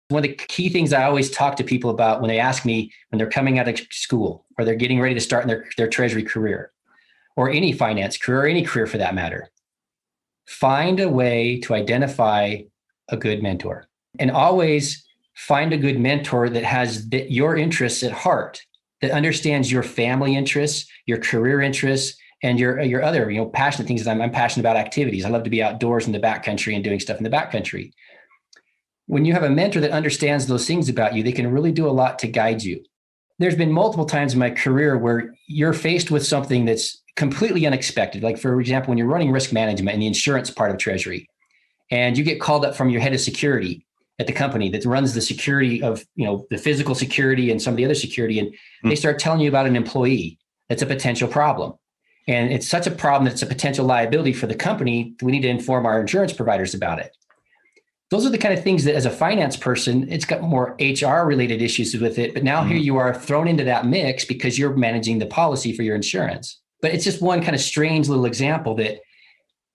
One of the key things I always talk to people about when they ask me when they're coming out of school or they're getting ready to start in their treasury career or any finance career or any career for that matter, find a way to identify a good mentor, and always find a good mentor that has your interests at heart, that understands your family interests, your career interests, and your other passionate things. I'm passionate about activities. I love to be outdoors in the backcountry and doing stuff in the backcountry. When you have a mentor that understands those things about you, they can really do a lot to guide you. There's been multiple times in my career where you're faced with something that's completely unexpected. Like, for example, when you're running risk management in the insurance part of Treasury, and you get called up from your head of security at the company that runs the security of, the physical security and some of the other security, and they start telling you about an employee that's a potential problem. And it's such a problem that it's a potential liability for the company. We need to inform our insurance providers about it. Those are the kind of things that as a finance person, it's got more HR related issues with it. But now here you are thrown into that mix because you're managing the policy for your insurance. But it's just one kind of strange little example that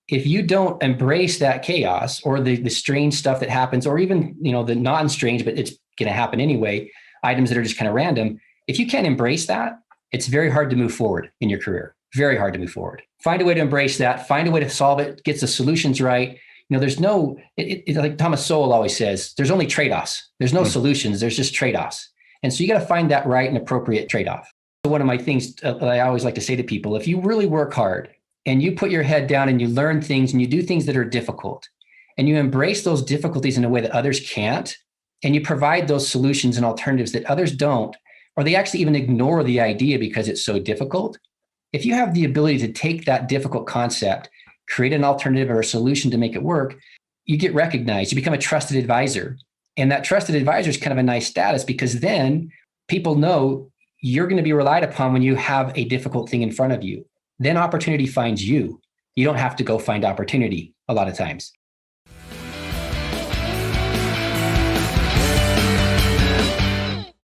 if you don't embrace that chaos or the strange stuff that happens, or even, the non-strange, but it's going to happen anyway, items that are just kind of random. If you can't embrace that, it's very hard to move forward in your career. Very hard to move forward. Find a way to embrace that. Find a way to solve it. Get the solutions right. There's no, like Thomas Sowell always says, there's only trade-offs. There's no solutions. There's just trade-offs. And so you got to find that right and appropriate trade-off. So one of my things that I always like to say to people, if you really work hard and you put your head down and you learn things and you do things that are difficult and you embrace those difficulties in a way that others can't, and you provide those solutions and alternatives that others don't, or they actually even ignore the idea because it's so difficult. If you have the ability to take that difficult concept, create an alternative or a solution to make it work, you get recognized. You become a trusted advisor. And that trusted advisor is kind of a nice status because then people know you're going to be relied upon when you have a difficult thing in front of you. Then opportunity finds you. You don't have to go find opportunity a lot of times.